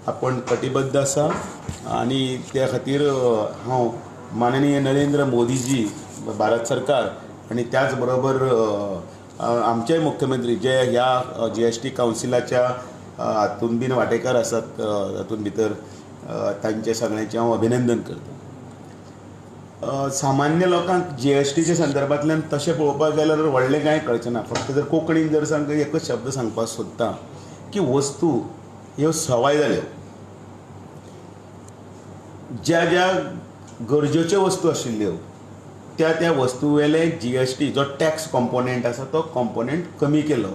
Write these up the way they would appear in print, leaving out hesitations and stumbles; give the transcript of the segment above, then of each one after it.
आपण कटिबद्ध आसा आणि त्या खातीर हांव माननीय नरेंद्र मोदीजी भारत सरकार आणि त्याच बरोबर आमचे मुख्यमंत्री जे ह्या GST कावन्सिलाच्या हातून बीन वांटेकार आसात हातून भितर तांचे सगळ्यांचे हांव अभिनंदन करता। सामान्य लोकांक GSTच्या संदर्भांतल्यान तशें पळोवपाक गेल्यार व्हडलें कांय कळचें ना। फक्त जर कोंकणीन जर सांग एकच शब्द सांगपाक सोदता की वस्तू ह्यो सवाय जाल्यो, ज्या ज्या गरजेच्यो वस्तू आशिल्ल्यो त्या वस्तू वेले GST जो टॅक्स कॉम्पोनेंट आसा तो कॉम्पोनेंट कमी केलो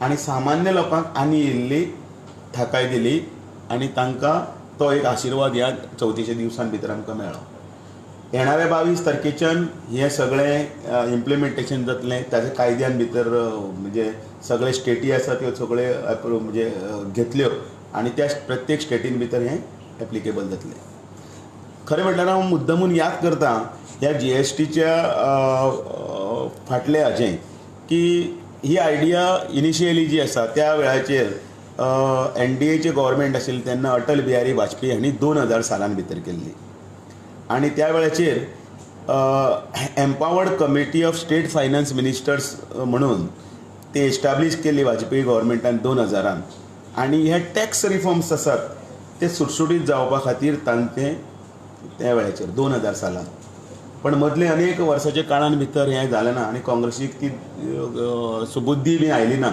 आनी सामान्य लोकांक आनी इल्ली थाकाय दिली आनी तांकां तो एक आशिर्वाद ह्या 34 दिवसां भितर आमकां मेळ्ळो। येणाऱ्या 22 तारखेच्यान हे सगळें इम्प्लिमेंटेशन जातलें, ताच्या कायद्यान भितर म्हणजे सगळे स्टेटी आसा त्यो सगळे म्हणजे घेतल्यो आनी त्या प्रत्येक स्टेटीन भितर हें एप्लिकेबल जातलें। खरें म्हटल्यार हांव मुद्दमून याद करता ह्या GSTच्या फाटलें हाचें की ही आयडिया इनिशियली जी आसा त्या वेळाचेर NDAचें गव्हर्मेंट आशिल्लें तेन्ना अटल बिहारी वाजपेयी हांणी 2000 सालान भितर केल्ली आनी त्या वेळाचेर empowered committee of state finance ministers म्हणून ते एस्टाब्लीश केल्ली वाजपेयी गव्हर्मेंटान 2000 आनी हे टॅक्स रिफॉर्म्स आसात ते सुटसुटीत जावपा खातीर तांचे त्या वेळाचेर 2000 सालान। पण मदले अनेक वर्साच्या काळान भितर हें जालें ना आनी काँग्रेसीक ती सुबुद्दी बी आयली ना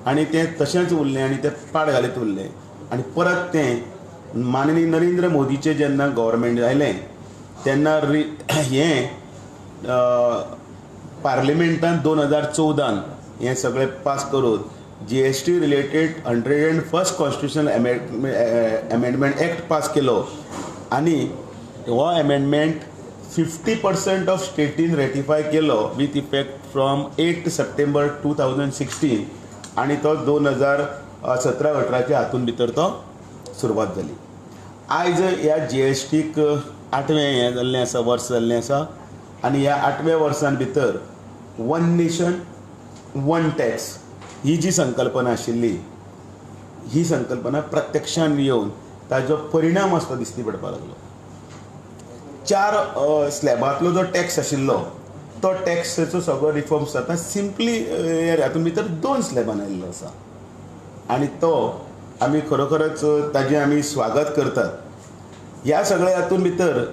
आनी तें तशेंच उरलें आनी तें पाड घालीत उरलें आनी परत तें माननीय नरेंद्र मोदीचें जेन्ना गव्हर्मेंट आयलें तेन्ना हें पार्लिमेंटान 2014 हें सगळें पास करून GST related 101st constitutional amendment act pass केलो आनी हो अमेंडमेंट 50% ऑफ स्टेटीन रेटिफाय केलो विथ इफेक्ट फ्रॉम 8 सप्टेंबर 2016 आनी तो 2017-18च्या हातून भितर तो सुरवात जाली। आयज ह्या GSTक 8वें हें जाल्लें आसा, वर्स जाल्लें आसा आनी ह्या 8व्या वर्सान भितर वन नेशन वन टॅक्स ही जी संकल्पना आशिल्ली ही संकल्पना प्रत्यक्षान येवन ताजो परिणाम असो दिसती पडपाक लागलो। 4 स्लॅबांतलो जो टॅक्स आशिल्लो तो टॅक्साचो सगळो रिफॉर्म्स जाता सिंपली हातून भितर 2 स्लॅबान आयिल्लो आसा आनी तो आमी खरोखरच ताजें आमी स्वागत करतात। ह्या सगळ्या हातून भितर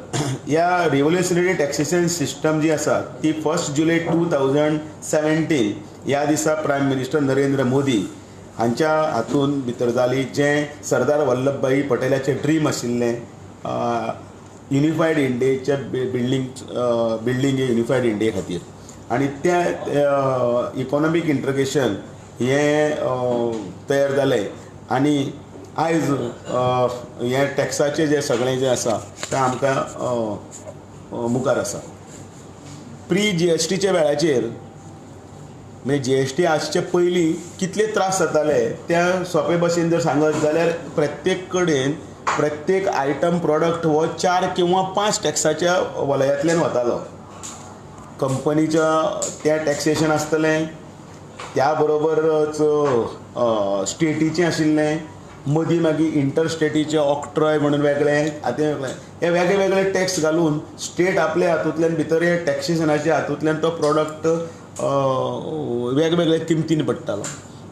ह्या रिव्होल्युशनरी टॅक्सेशन सिस्टम जी आसा ती 1 जुलय 2017 ह्या दिसा प्रायम मिनिस्टर नरेंद्र मोदी हांच्या हातून भितर जाली, जें सरदार वल्लभभाई पटेलाचें ड्रीम आशिल्लें युनिफायड इंडियेच्या बिल्डींग युनिफायड इंडिये खातीर आनी त्या इकॉनॉमीक इंटग्रेशन हें तयार जालें आनी आयज हें टॅक्साचें जें सगळें जें आसा तें आमकां मुखार आसा। प्री GSTच्या वेळाचेर म्हणजे GST आसचे पयलीं कितले त्रास जाताले त्या सोंपे भाशेन जर सांगत जाल्यार प्रत्येक कडेन प्रत्येक आयटम प्रॉडक्ट हो 4 किंवा 5 टॅक्साच्या वलयांतल्यान वतालो। कंपनीच्या त्या टॅक्सेशन आसतलें, त्या बरोबरच स्टेटीचें आशिल्लें, मदीं मागीर इंटरस्टेटीचें ऑक्ट्रॉय म्हणून वेगळें, आतां वेगळें, हे वेगळे वेगळे टॅक्स घालून स्टेट आपल्या हातूंतल्यान भितर हे टॅक्सेशनाच्या हातूंतल्यान तो प्रॉडक्ट वेगवेगळ्या किमतीन पडटालो।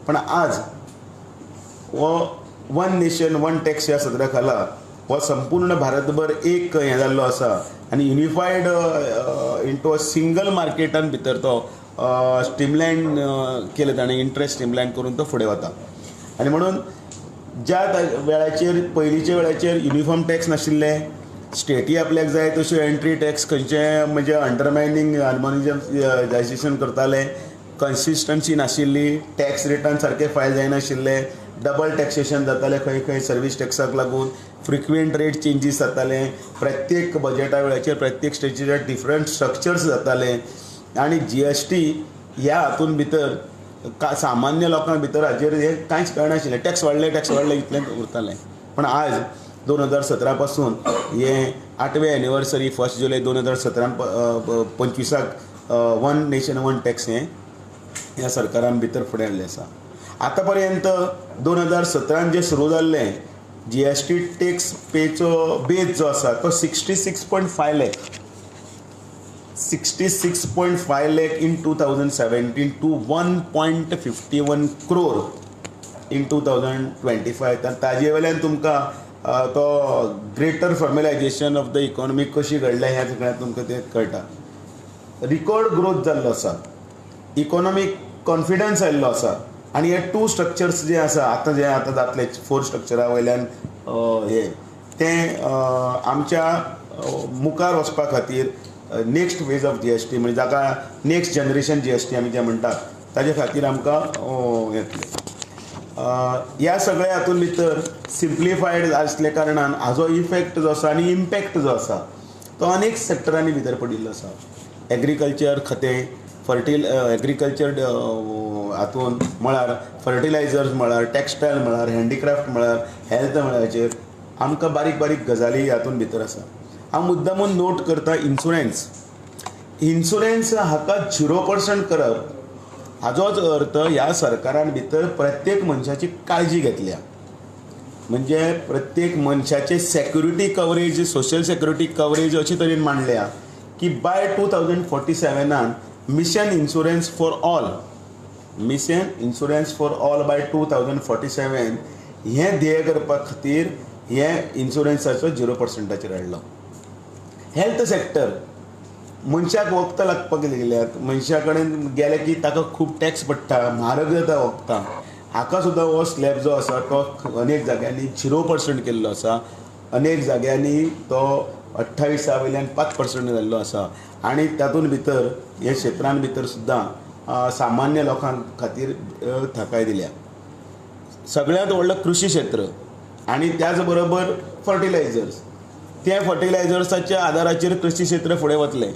पण आज हो वन नेशन वन टॅक्स ह्या सदरा खाला हो संपूर्ण भारतभर एक हें जाल्लो आसा आनी युनिफायड इंटू अ सिंगल मार्केटान भितर तो स्ट्रीमलायन केले ताणें इंट्रस्ट स्ट्रीमलायन करून तो फुडें वता। आनी म्हणून ज्या वेळाचेर पयलींच्या वेळाचेर युनिफॉर्म टॅक्स नाशिल्ले, स्टेटी आपल्याक जाय तश्यो एंट्री टॅक्स खंयचे म्हणजे अंडरमायनींग हार्मोनायझेशन करताले, कन्सिस्टन्सी नाशिल्ली, टॅक्स रिटर्न सारके फायल जायनाशिल्ले, डबल टॅक्सेशन जातालें खंय खंय सर्वीस टॅक्साक लागून, फ्रिक्वेंट रेट चेंजीस जाताले, प्रत्येक बजेटा वेळाचेर प्रत्येक स्टेटीचे डिफरंट स्ट्रक्चर्स जाताले आनी GST ह्या हातून भितर सामान्य लोकांक भितर हाजेर हें कांयच कळनाशिल्लें। टॅक्स वाडले इतलें उरतालें। पण आज 2017 पासून हें 8वें एनिवर्सरी 1 जुलय 2025 वन नेशन वन टॅक्स हें ह्या सरकारान भितर फुडें हाडलें आसा। आतां पर्यंत 2017 जें सुरू जाल्लें GST टॅक्स पेचो बेस जो आसा तो 66.5 lakh 66.5 lakh in 2017 to 1.51 crore in 2025. तर ताजे वयल्यान तुमकां तो greater formalisation of the economy कशी घडल्या ह्या सगळ्यात तुमकां ते कळटा. रिकॉर्ड ग्रोथ जाल्लो आसा, इकॉनॉमीक कॉन्फिडन्स आयिल्लो आसा आनी हे 2 स्ट्रक्चर्स जे आसा आतां जातले 4 स्ट्रक्चरा वयल्यान हे ते आमच्या मुखार वचपा खातीर नेक्स्ट फेज ऑफ GST म्हणजे जाका नेक्स्ट जनरेशन GST आमी जे म्हणटात ताजे खातीर आमकां येतले. ह्या सगळ्या हातूंत भितर सिम्प्लिफायड आसले कारणान हाजो इफेक्ट जो आसा आनी इम्पॅक्ट जो आसा तो अनेक सेक्टरांनी भितर पडिल्लो आसा. एग्रीकल्चर खातें, एग्रीकल्चर हातूंत म्हळ्यार फर्टिलायझर्स म्हळ्यार टेक्सटायल म्हळ्यार हँडीक्राफ्ट म्हळ्यार हेल्थ म्हळ्यार आमकां बारीक बारीक गजाली हातूंत भितर आसा. हांव मुद्दामून नोट करता इन्शुरन्स हाका 0% करप हाजोच अर्थ ह्या सरकारान भितर प्रत्येक मनशाची काळजी घेतल्या. म्हणजे प्रत्येक मनशाचे security coverage, social security coverage अशे तरेन मांडल्या की by 2047 mission insurance for all by 2047 हें ध्येय करपा खातीर हे इन्शुरन्साचो 0%चेर हाडलो. हेल्थ सेक्टर मनशाक वखदां लागपाक गेल्यात, मनशा कडेन गेले की ताका खूब टॅक्स पडटा, म्हारग जाता वखदां. हाका सुद्दां हो स्लॅब जो आसा तो अनेक जाग्यांनी 0% केल्लो आसा, अनेक जाग्यांनी तो 28 वयल्यान 5% जाल्लो आसा. आनी तातूंत भितर हे क्षेत्रान भितर सुद्दां सामान्य लोकां खातीर थाकाय दिल्या. सगळ्यांत व्हडलो कृशी क्षेत्र आनी त्याच बरोबर फर्टिलायझर्स. ते फर्टिलायझर्साच्या आदाराचेर कृषी क्षेत्र फुडें वतलें,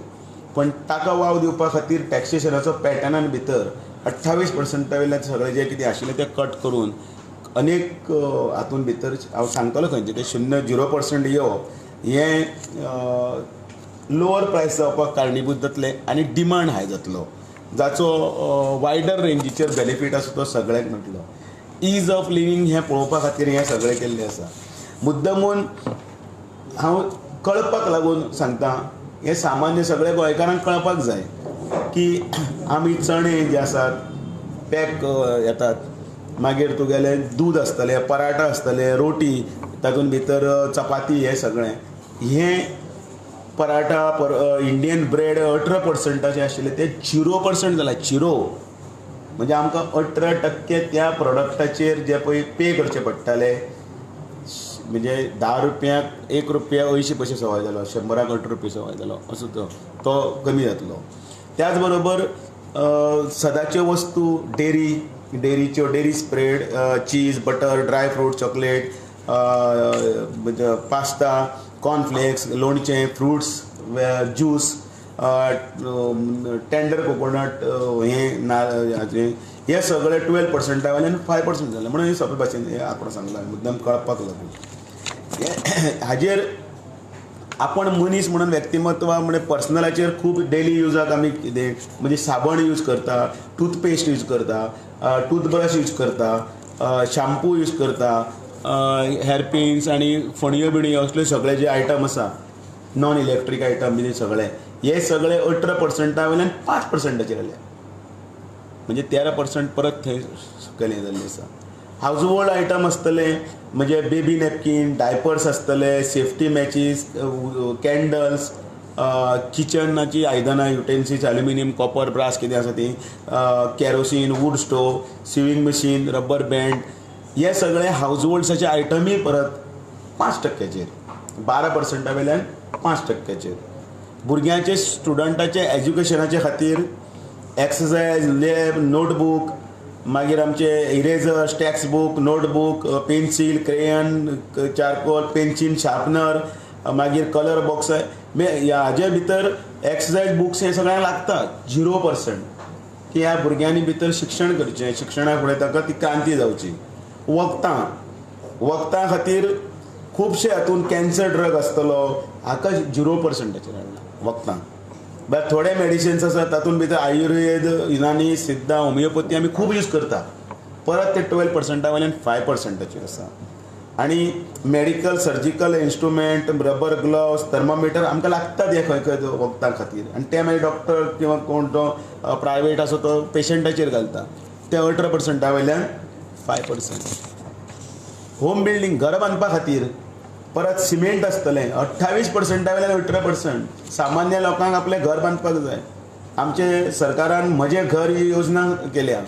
पण ताका वाव दिवपा खातीर टॅक्सेशनाचो पॅटर्नान भितर 28% वयल्यान सगळें जें कितें आशिल्लें तें कट करून अनेक हातूंत भितर हांव सांगतलो खंयचे ते 0% हें लोअर प्रायस जावपाक कारणीभूत जातलें आनी डिमांड हाय जातलो, जाचो वायडर रेंजीचेर बेनिफीट आसा तो सगळ्यांक मेळटलो. ईज ऑफ लिव्हिंग हें पळोवपा खातीर हें सगळें केल्लें आसा. मुद्दमून हांव कळपाक लागून सांगता, हे सामान्य सगळ्या गोंयकारांक कळपाक जाय की आमी चणे जे आसात पॅक येतात, मागीर तुगेलें दूद आसतलें, पराठा आसतले, रोटी, तातूंत भितर चपाती, हें सगळें हें पराठा इंडियन ब्रेड 18% आशिल्लें तें 0% जालां. 0 म्हणजे आमकां 18% त्या प्रोडक्टाचेर जे पळय पे करचे पडटाले, म्हणजे 10 रुपयांक 1 रुपया 80 पयशे सवाय जालो, 100क 8 रुपया सवाय जालो, असो तो कमी जातलो. त्याच बरोबर सदाच्यो वस्तू, dairy spread, cheese, butter, dry fruit, chocolate, pasta, cornflakes, लोणचें, फ्रुट्स, ज्यूस, टेंडर कोकोनट, हे सगळे 12% वयल्यान 5% जालें. म्हणून हे सोंपे भाशेन हे आंकडो सांगला मुद्दम कळपाक लागून. हाजेर आपण मनीस म्हणून व्यक्तिमत्व म्हणजे पर्सनलाचेर खूब डेली युजाक आमी कितें म्हणजे साबण यूज करता, टूथपेस्ट यूज करता, टूथब्रश यूज करता, शॅम्पू यूज करता, हेअर पिन्स आनी फणयो बिणयो असले सगळे जे आयटम आसा, नॉन इलेक्ट्रीक आयटम बी सगळे, हे सगळे 18% वयल्यान 5%चेर आयले. म्हणजे 13% परत थंय सकयल जाल्लें आसा. हाऊस होल्ड आयटम आसतले, म्हणजे बेबी नॅपकिन, डायपर्स आसतले, सेफ्टी मॅचीस, कॅन्डल्स, किचनाची आयदनां, युटेन्सिल्स, एल्युमिनियम, कॉपर, ब्रास कितें आसा ती, kerosene, wood stove, sewing machine, rubber band, हे सगळे हाऊस होल्ड्साचे आयटमूय परत 5%चेर, 12% वयल्यान 5%चेर. भुरग्यांचे स्टुडंटाचे एज्युकेशनाचे खातीर एक्सरसाइज, लॅब, नोटबूक, मागीर आमचे erasers, text book, notebook, pencil, crayon, charcoal, pencil, sharpener, मागीर कलर बॉक्स, हाजे भितर एक्सरसाइज बुक्स हे सगळ्यांक लागतात. 0% की ह्या भुरग्यांनी भितर शिक्षण करचें, शिक्षणा फुडें ताका ती क्रांती जावची. वखदां खातीर खुबशे हातूंत कॅन्सर ड्रग आसतलो, हाका 0%चेर हाडला वखदां. बट थोडे मेडिसिन्स आसात तातूंत भितर आयुर्वेद, युनानी, सिद्धा, होमिओपॅथी आमी खूब यूज करता, परत ते 12% वयल्यान 5%चेर आसा. आनी medical surgical instrument, rubber gloves, thermometer आमकां लागतात हे खंय खंय वखदां खातीर, आनी ते मागीर डॉक्टर किंवा कोण तो प्रायवेट आसा तो पेशंटाचेर घालता. ते 18% वयल्यान 5%. होम बिल्डींग, घर बांदपा खातीर परत सिमेंट आसतलें 28% वयल्यान 18%. सामान्य लोकांक आपलें घर बांदपाक जाय. आमचे सरकारान म्हजें घर ही योजना केल्या.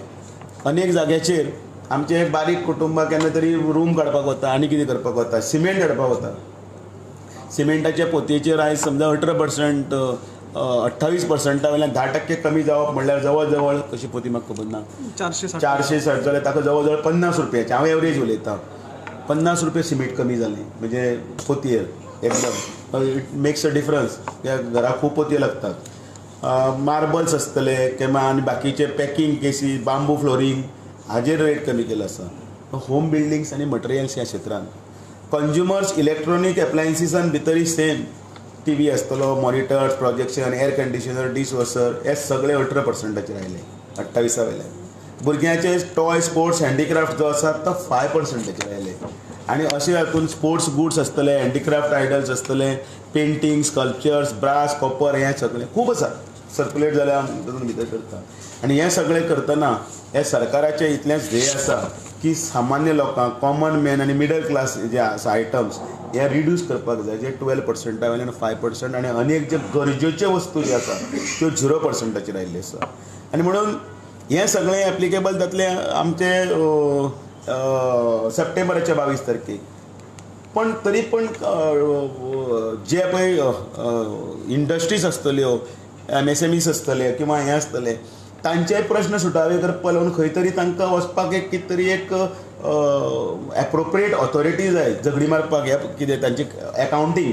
अनेक जाग्याचेर आमचे बारीक कुटुंबाक केन्ना तरी रूम काडपाक वता, आनी कितें करपाक वता, सिमेंट हाडपाक वता. सिमेंटाच्या पोतयेचेर आयज समजा 18%, 28% वयल्यान 10% कमी जावप म्हणल्यार जवळ जवळ कशी पोती म्हाका खबर ना, 460 जाल्यार ताका जवळ जवळ 50 रुपयाचे, हांव एवरेज उलयतां, 50 रुपया सिमेंट कमी जालें म्हणजे पोतयेर एकदम. It makes a difference. त्या घराक खूब पोतयो लागतात. मार्बल्स आसतले किंवा आनी बाकीचे पॅकिंग केसीस, बांबू फ्लोरींग हाजेर रेट कमी केलो आसा. होम बिल्डिंग्स आनी मटेरियल्स ह्या क्षेत्रांत. कंज्युमर्स इलेक्ट्रॉनीक एप्लायन्सिसान भितरय सेम. TV आसतलो, monitors, projection, air conditioner, dishwasher हे सगळे 18%चेर आयले 28 वयल्यान. भुरग्यांचे टॉय, स्पोर्ट्स, हँडीक्राफ्ट जो आसा तो 5%चेर आयले. आनी अशें हातून स्पोर्ट्स गुड्स आसतले, हँडीक्राफ्ट आयडल्स आसतले, पेंटिंग, स्कल्पचर्स, ब्रास, कॉपर हें सगळें खूब आसा. सर्क्युलेट जाल्यार तातूंत भितर करता. आनी हें सगळें करतना हे सरकाराचें इतलेंच ध्येय आसा की सामान्य लोकांक, कॉमन मॅन आनी मिडल क्लास जे आसा आयटम्स हे रिड्यूस करपाक जाय, जे 12% वयल्यान 5%, आनी अनेक जे गरजेच्यो वस्तू ज्यो आसा त्यो 0%चेर आयिल्ल्यो आसा. आनी म्हणून हें सगळें एप्लिकेबल जातलें आमचे सप्टेंबराच्या 22 तारखेक. पण तरी पण जे पळय इंडस्ट्रीज आसतल्यो, MSMEs आसतले किंवा हें आसतलें, तांचेय प्रश्न सुटावे करपा लागून खंय तरी तांकां वचपाक एक कितें तरी एक एप्रोप्रिएट ऑथॉरिटी जाय झगडी मारपाक, हे कितें तांचें एकावंटींग,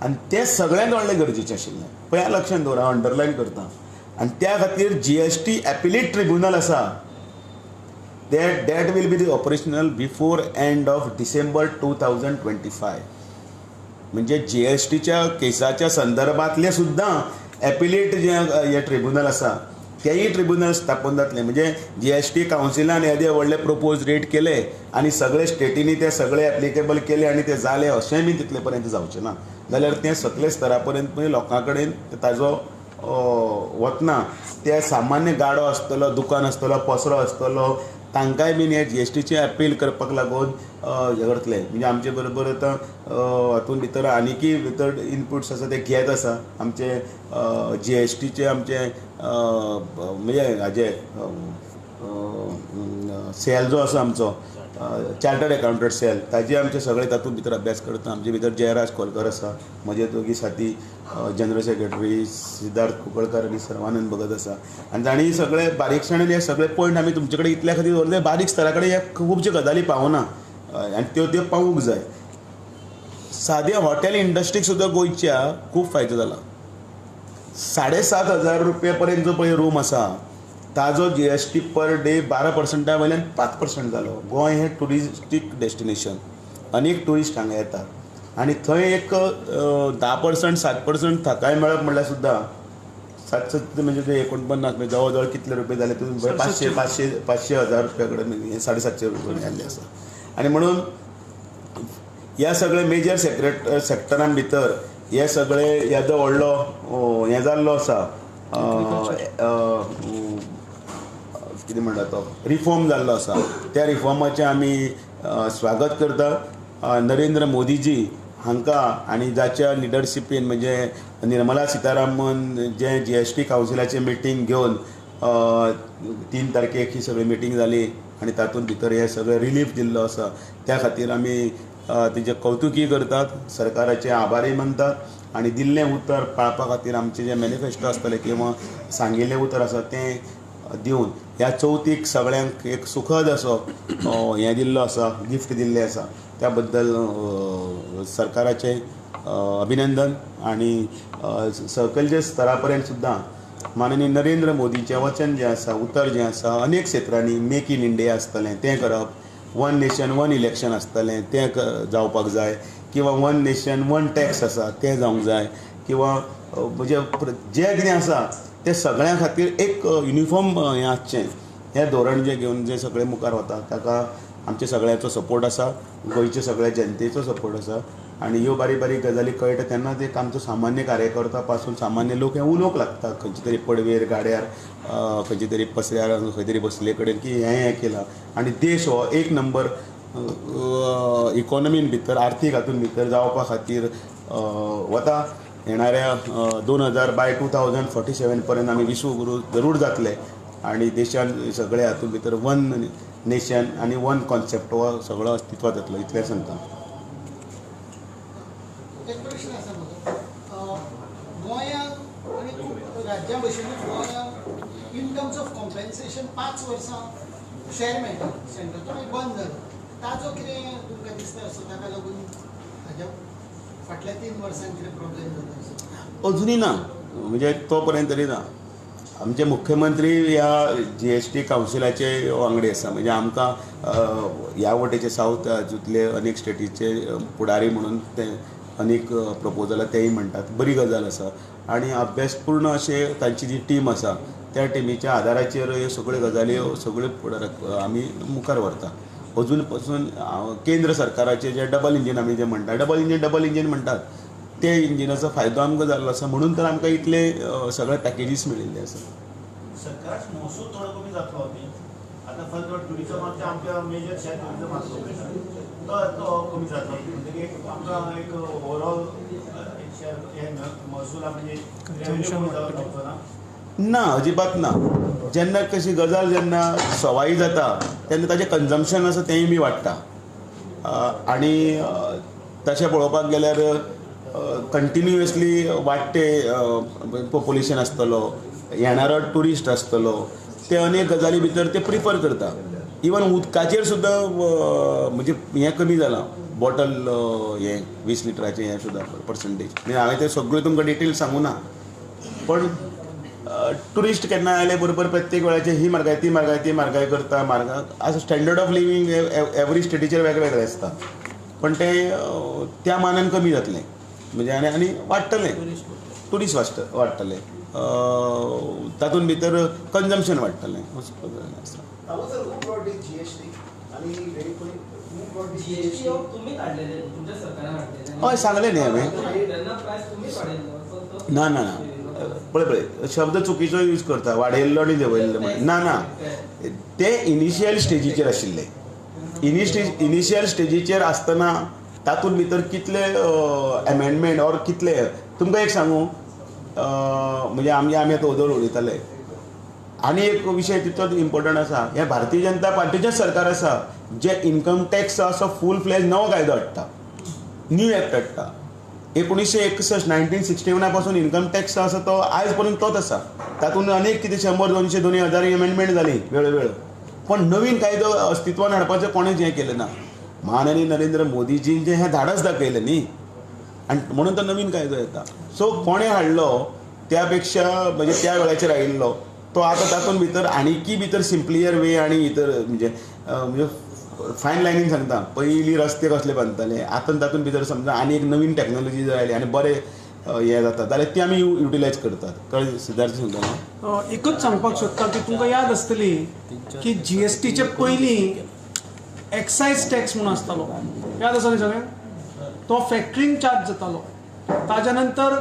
आनी तें सगळ्यांत व्हडलें गरजेचें आशिल्लें. पळय हें लक्षांत दवर, हांव अंडरलायन करतां. आनी त्या खातीर GST एपिलेट ट्रिब्युनल आसा, that will be the operational before end of December 2025. म्हणजे GSTच्या केसाच्या संदर्भातले सुद्दां एपिलेट जे हे ट्रिब्युनल आसा तेही ट्रिब्युनल स्थापन जातले. म्हणजे GST कावन्सिलान येदे व्हडले प्रपोज रेट केले आनी सगळे स्टेटींनी ते सगळे एप्लिकेबल केले आनी ते जाले अशेंय बी तितले पर्यंत जावचें ना. जाल्यार तें सकले स्तरा पर्यंत लोकां कडेन ताजो वतना ते सामान्य गाडो आसतलो, दुकान आसतलो, पसरो आसतलो, तांकांय बीन हे GSTचे अपील करपाक लागून हे करतले. म्हणजे आमचे बरोबर आतां हातूंत भितर आनीकय भितर इनपुट्स आसा ते घेत आसा. आमचे GSTचे आमचे म्हणजे हाजे सेल जो आसा आमचो चार्टर्ड अकावंटंट सेल, ताजे आमचे सगळे तातूंत भितर अभ्यास करता. आमचे भितर जयराज कोलकर आसा, म्हजे दोगी साथी जनरल सेक्रेटरी सिद्धार्थ कुंकळकार आनी सर्वानंद भगत आसा. आनी तांणी सगळे बारीकसाणेन हे सगळे पॉयंट आमी तुमचे कडेन इतल्या खातीर दवरले, बारीक स्तरा कडेन हे खुबश्यो गजाली पावना आनी त्यो पावूंक जाय. साद्या हॉटेल इंडस्ट्रीक सुद्दां गोंयच्या खूब फायदो जाला. 7,500 रुपया पर्यंत जो पळय रूम आसा ताजो GST पर डे 12% वयल्यान 5% जालो. गोंय हें टुरिस्टीक डेस्टिनेशन, अनेक ट्युरिस्ट हांगा येतात आनी थंय एक 10% 7% थाकाय मेळप म्हणल्यार सुद्दां 700 म्हणजे ते 49 जवळ जवळ कितले रुपये जाले तुमी 500,000 रुपया कडेन 750 रुपये जाल्ले आसा. आनी म्हणून ह्या सगळे मेजर सेक्टरां भितर हे सगळे हेजो व्हडलो हें जाल्लो आसा, कितें म्हणटा तो रिफॉर्म जाल्लो आसा. त्या रिफॉर्माचें आमी स्वागत करता. नरेंद्र मोदीजी हांकां आनी जाच्या लिडरशिपीन म्हणजे निर्मला सितारामन जे GST कावन्सिलाचें मिटींग घेवन 3 तारखेक ही सगळी मिटींग जाली आनी तातूंत भितर हे सगळे रिलीफ दिल्लो आसा. त्या खातीर आमी तिचे कौतुकी करतात, सरकाराचे आभारी मानतात आनी दिल्लें उतर पाळपा खातीर आमचें जें मॅनिफेस्टो आसतलें किंवा सांगिल्लें उतर आसा तें दिवन ह्या चवथीक सगळ्यांक एक सुखद असो हें दिल्लो आसा, गिफ्ट दिल्लें आसा. त्या बद्दल सरकाराचें अभिनंदन. आनी सकयलच्या स्तरा पर्यंत सुद्दां माननीय नरेंद्र मोदीचें वचन जें आसा, उतर जें आसा, अनेक क्षेत्रांनी मेक इन इंडिया आसतलें तें करप, 1 नेशन 1 इलेक्शन आसतलें तें जावपाक जाय, किंवा 1 नेशन 1 टॅक्स आसा तें जावंक जाय, किंवा म्हणजे जें कितें आसा तें सगळ्यां खातीर एक युनिफॉर्म हें आसचें. हें धोरण जें घेवन जें सगळें मुखार वता ताका आमच्या सगळ्यांचो सपोर्ट आसा, गोंयच्या सगळ्या जनतेचो सपोर्ट आसा आनी ह्यो बारीक बारीक गजाली कळटा तेन्नाच एक आमचो सामान्य कार्यकर्ता पासून सामान्य लोक हे उलोवंक लागता खंयचे तरी पडवेर गाड्यार खंयचे तरी पसऱ्यार खंय तरी बसले कडेन की हें केलां आनी देश हो एक नंबर इकॉनॉमीन भितर आर्थीक हातून भितर जावपा खातीर वता. येणाऱ्या 2047 पर्यंत आमी विश्वगुरू जरूर जातले आनी देशान सगळ्या हातूंत भितर वन नेशन आनी वन कॉन्सेप्ट हो सगळो अस्तित्वात येतलो इतलें सांगता. एक प्रश्न आसा म्हजो, गोंयांत आनी खूब राज्यां भशेनूच गोंयांत इन टर्म्स ऑफ कॉम्पेन्सेशन 5 वर्सां शेअर मेळटा सेंट्रल तो मागीर बंद जालो. ताजो कितें तुमकां दिसता असो ताका लागून हाज्या फाटल्या 3 वर्सांत कितें प्रॉब्लेम जाता असो? अजुनी ना, म्हणजे तो पर्यंत तरी ना. आमचे मुख्यमंत्री ह्या GST कावन्सिलाचे वांगडी आसा, म्हणजे आमकां ह्या वटेचे साऊथ हातूंतले अनेक स्टेटीचे फुडारी म्हणून ते अनेक प्रपोजलां तेय म्हणटात, बरी गजाल आसा आनी अभ्यासपूर्ण अशें तांची जी टीम आसा त्या टिमीच्या आदाराचेर ह्यो सगळ्यो गजाली सगळ्यो फुडाराक आमी मुखार व्हरता. अजून पासून केंद्र सरकाराचे जे डबल इंजीन आमी जे म्हणटा, डबल इंजीन म्हणटात ते इंजिनाचो फायदो आमकां जाल्लो आसा म्हणून तर आमकां इतले सगळे पॅकेजीस मेळिल्ले आसा. सरकाराचो महसूल थोडो कमी जातलो न्ही. आतां फक्त टुरिजमाचे आमच्या मेजर शेअर टुरिजम आसलो तो कमी जातलो म्हणटकीर आमकां एक ओवरऑल शेअर महसूल म्हणजे ना, अजिबात ना. जेन्ना कशी गजाल जेन्ना सवाई जाता तेन्ना ताजें कन्जम्पशन आसा तेंय बी वाडटा आनी तशें पळोवपाक गेल्यार कंटिन्युअसली वाडटे पॉप्युलेशन आसतलो, येणारो ट्युरिस्ट आसतलो, ते अनेक गजाली भितर ते प्रिफर करता. इवन उदकाचेर सुद्दां म्हणजे हें कमी जालां, बॉटल हें 20 लिटराचें हें सुद्दां पर्संटेज. म्हणजे हांवें ते सगळ्यो तुमकां डिटेल सांगूं ना, पण ट्युरिस्ट केन्ना आयले बरोबर प्रत्येक वेळाचेर ही म्हारगाय करता. आतां स्टँडर्ड ऑफ लिवींग एवरी स्टेटीचेर वेगवेगळें आसता, पण ते त्या मानान कमी जातलें म्हणजे आनी वाडटलें, ट्युरिस्ट वाडटले, तातूंत भितर कन्जम्पशन वाडटलें. हय सांगलें न्ही हांवें. ना ना ना पळय शब्द चुकीचो यूज करता, वाडयल्लो आनी देंवयल्लो म्हणून. ना ते इनिशियल स्टेजीचेर आशिल्ले. इनिशियल स्टेजीचेर आसतना तातूंत भितर कितले एमेंडमेंट ऑर कितले तुमकां एक सांगू, म्हणजे आमी आतां उदोर उलयताले आनी एक विशय तितलोच इम्पॉर्टंट आसा. हें भारतीय जनता पार्टीचेंच सरकार आसा जे इन्कम टॅक्स असो फूल फ्लेज नवो कायदो हाडटा, न्यू एक्ट हाडटा. 1961 1961 पासून इन्कम टॅक्स आसा तो आयज पर्यंत तोच आसा. तातूंत अनेक कितें 100 200 2000 एमेंडमेंट जाली वेळोवेळ, पण नवीन कायदो अस्तित्वान हाडपाचें कोणेच हें केलें ना. माननीय नरेंद्र मोदीजी जे हें धाडस दाखयलें न्ही आनी म्हणून तो नवीन कायदो येता. सो कोणें हाडलो त्या पेक्षा म्हणजे त्या वेळाचेर आयिल्लो तो आतां तातूंत भितर आनीकी भितर सिंप्लियर वे आनी इतर म्हणजे फायन लायनीन सांगता, पयलीं रस्ते कसले बांदताले, आतां तातूंत भितर समजा आनी एक नवीन टॅक्नोलॉजी जर आयली आनी बरें हें जाता जाल्यार ती आमी युटिलायज करतात. कळ्ळें सिद्धार्थ सांगता. एकूच सांगपाक सोदता की तुमकां याद आसतली की GSTचे पयलीं एक्सायज टॅक्स म्हणून आसतालो, याद आसा न्ही सगळें? तो फॅक्टरींग चार्ज जातालो. ताच्या नंतर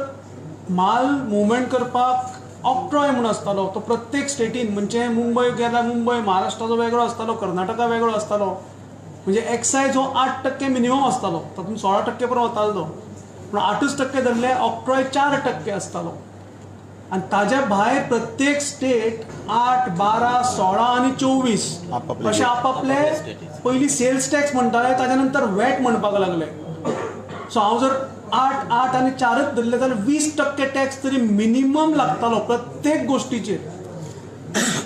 माल मुवमेंट करपाक ऑक्ट्रॉय म्हणून आसतालो, तो प्रत्येक स्टेटीन म्हणजे मुंबय गेल्यार मुंबय महाराष्ट्राचो वेगळो आसतालो, कर्नाटका वेगळो आसतालो. म्हणजे एक्सायज हो 8% मिनिमम आसतालो, तातूंत 16% पर्यंत वतालो तो, पूण 8% धरले. ऑक्ट्रॉय 4% आसतालो आनी ताज्या भायर प्रत्येक स्टेट 8, 12, 16 आनी 24 अशे आपापले पयलीं सेल्स टॅक्स म्हणटाले, ताच्या नंतर वॅट म्हणपाक लागले. सो हांव जर 8 आनी 4च धरले जाल्यार 20% टॅक्स तरी मिनिमम लागतालो प्रत्येक गोष्टीचेर.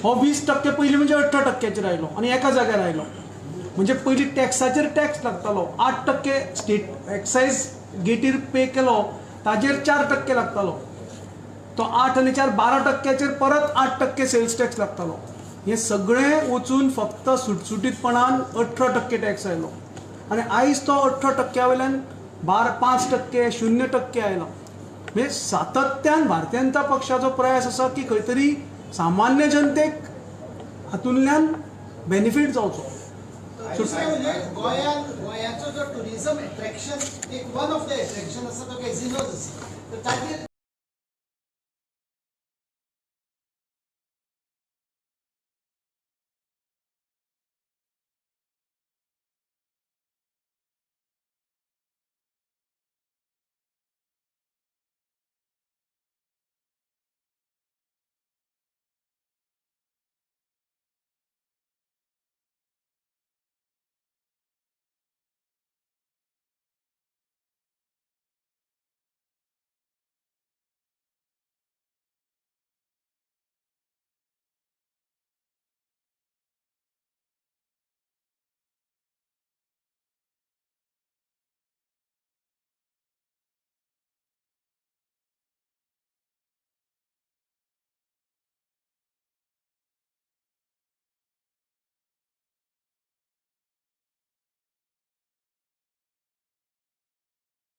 हो 20% पयलीं म्हणजे 18%चेर आयलो आनी एका जाग्यार आयलो. म्हणजे पयलीं टॅक्साचेर टॅक्स लागतालो. 8% स्टेट एक्सायज गेटीर पे केलो ताजेर 4% लागतालो. तो 8 आनी 4 12%चेर परत 8% सेल्स टॅक्स लागतालो. हे सगळें वचून फक्त सुटसुटीतपणान 18% टॅक्स आयलो आनी आयज तो 18% वयल्यान 5%, 0% आयलो. म्हणजे सातत्यान भारतीय जनता पक्षाचो प्रयास आसा की खंय तरी सामान्य जनतेक हातूंतल्यान बेनिफीट जावचो. दुसरें म्हणजे गोंयाचो जो टुरिझम एट्रॅक्शन एक वन ऑफ द एट्रॅक्शन आसा तो कॅझिनोज आसा तर ताजेर